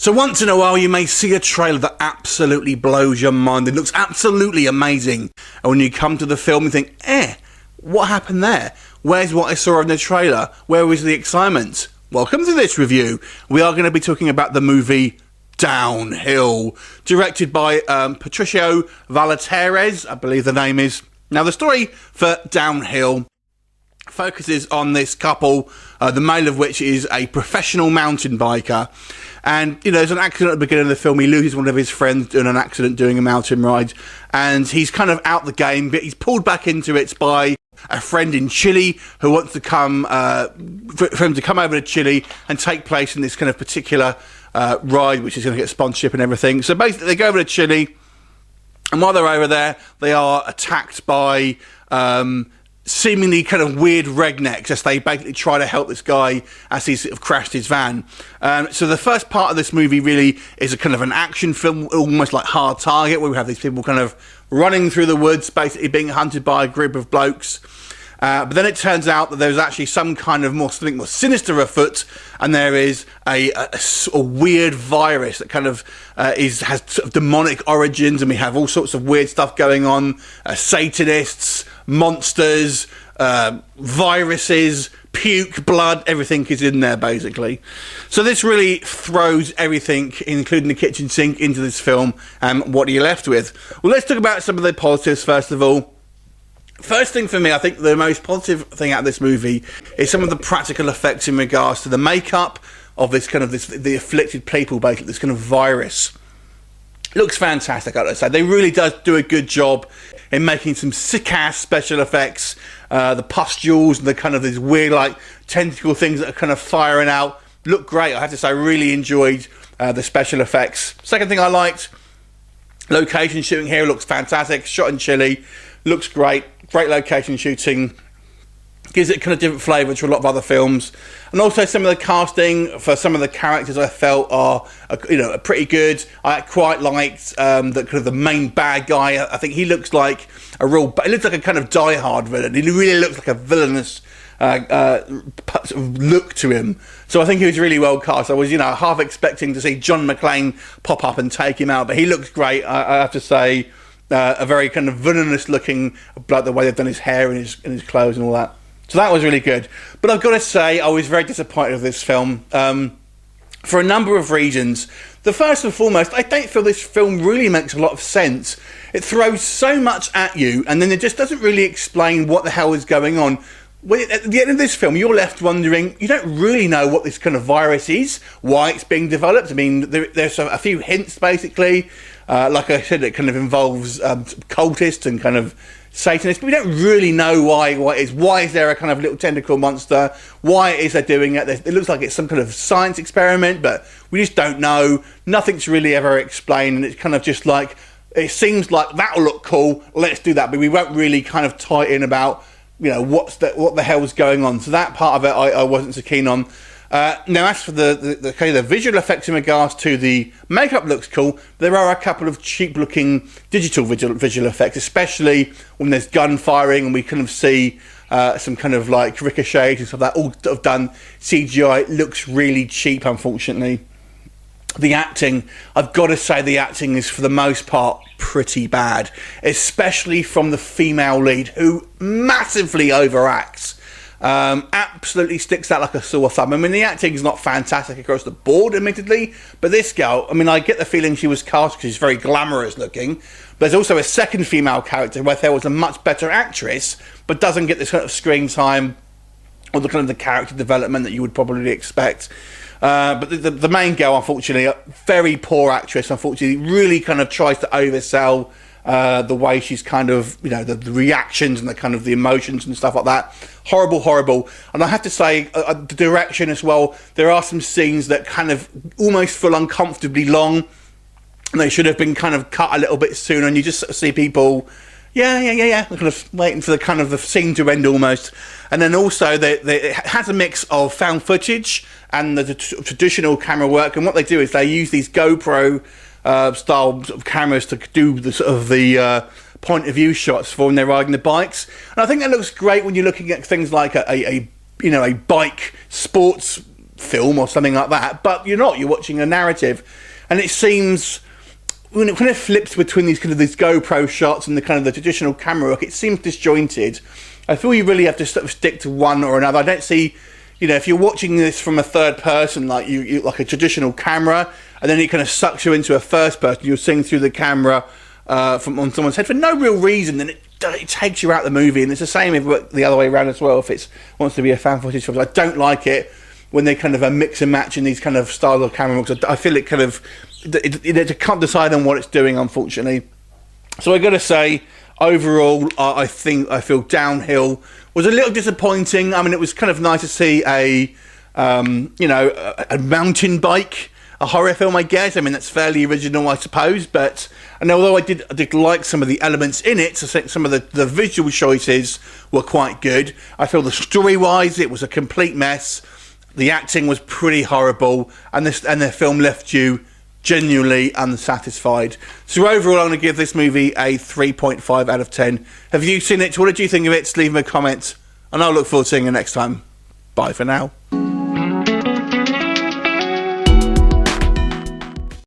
So once in a while you may see a trailer that absolutely blows your mind. It looks absolutely amazing. And when you come to the film you think, what happened there? Where's what I saw in the trailer? Where was the excitement? Welcome to this review. We are going to be talking about the movie Downhill, directed by Patricio Valateres, I believe the name is. Now the story for Downhill focuses on this couple, the male of which is a professional mountain biker. And, there's an accident at the beginning of the film. He loses one of his friends in an accident doing a mountain ride. And he's kind of out the game, but he's pulled back into it by a friend in Chile who wants to come, for him to come over to Chile and take place in this kind of particular ride, which is going to get sponsorship and everything. So basically they go over to Chile, and while they're over there, they are attacked by seemingly kind of weird rednecks as they basically try to help this guy as he's sort of crashed his van. So the first part of this movie really is a kind of an action film, almost like Hard Target, where we have these people kind of running through the woods, basically being hunted by a group of blokes. But then it turns out that there's actually some kind of something more sinister afoot, and there is a weird virus that kind of has sort of demonic origins, and we have all sorts of weird stuff going on. Satanists, monsters, viruses, puke, blood, everything is in there basically. So this really throws everything, including the kitchen sink, into this film, and what are you left with? Well, let's talk about some of the positives first of all. First thing for me, I think the most positive thing out of this movie is some of the practical effects in regards to the makeup of the afflicted people, basically, this kind of virus. It looks fantastic, I gotta say. They really does do a good job in making some sick-ass special effects. The pustules and the kind of these weird, like, tentacle things that are kind of firing out look great. I have to say, I really enjoyed the special effects. Second thing I liked, location shooting here looks fantastic. Shot in Chile, looks great. Great location shooting, gives it kind of different flavour to a lot of other films, and also some of the casting for some of the characters I felt are pretty good. I quite liked the kind of the main bad guy. I think he looks like he looks like a kind of Die Hard villain. He really looks like a villainous look to him. So I think he was really well cast. I was half expecting to see John McClane pop up and take him out, but he looks great. I have to say. A very kind of villainous looking, like the way they've done his hair and his clothes and all that. So that was really good. But I've got to say, I was very disappointed with this film for a number of reasons. The first and foremost, I don't feel this film really makes a lot of sense. It throws so much at you, and then it just doesn't really explain what the hell is going on. At the end of this film, you're left wondering, you don't really know what this kind of virus is, why it's being developed. I mean, there's a few hints, basically. Like I said, it kind of involves cultists and kind of Satanists, but we don't really know why it is. Why is there a kind of little tentacle monster? Why is they doing it? It looks like it's some kind of science experiment, but we just don't know. Nothing's really ever explained, and it's kind of just like, it seems like that'll look cool, let's do that, but we won't really kind of tie in about what the hell's going on. So that part of it I wasn't so keen on. Now, as for the visual effects in regards to the makeup, looks cool. There are a couple of cheap-looking digital visual effects, especially when there's gun firing and we kind of see some kind of like ricochets and stuff like that, all sort of done CGI. It looks really cheap, unfortunately. The acting, I've got to say, the acting is for the most part pretty bad, especially from the female lead, who massively overacts. Absolutely sticks out like a sore thumb. I mean, the acting is not fantastic across the board, admittedly, but this girl, I mean, I get the feeling she was cast because she's very glamorous looking. But there's also a second female character where there was a much better actress, but doesn't get this kind of screen time or the kind of the character development that you would probably expect. But the main girl, unfortunately, a very poor actress, unfortunately, really kind of tries to oversell the way she's kind of, the reactions and the kind of the emotions and stuff like that. Horrible. And I have to say, the direction as well, there are some scenes that kind of almost feel uncomfortably long, and they should have been kind of cut a little bit sooner, and you just sort of see people, kind of waiting for the scene to end almost. And then also, it has a mix of found footage and the traditional camera work, and what they do is they use these GoPro style sort of cameras to do the sort of the point of view shots for when they're riding the bikes, and I think that looks great when you're looking at things like a bike sports film or something like that, but you're not. You're watching a narrative, and it seems when it kind of flips between these GoPro shots and the kind of the traditional camera work, it seems disjointed. I feel you really have to sort of stick to one or another. I don't see, if you're watching this from a third person, like you like a traditional camera, and then it kind of sucks you into a first person, you're seeing through the camera from on someone's head for no real reason, then it takes you out of the movie. And it's the same if the other way around as well. If it wants to be a fan footage film, I don't like it when they kind of mix and match in these kind of styles of camera work. I feel it kind of it can't decide on what it's doing, unfortunately. So I got to say, overall, I feel Downhill was a little disappointing. I mean, it was kind of nice to see a mountain bike, a horror film, I guess. I mean, that's fairly original, I suppose. But and although I did like some of the elements in it, I think some of the visual choices were quite good. I feel the story-wise, it was a complete mess. The acting was pretty horrible, and the film left you genuinely unsatisfied. So overall, I'm going to give this movie a 3.5 out of 10. Have you seen it? What did you think of it? Leave me a comment, and I'll look forward to seeing you next time. Bye for now.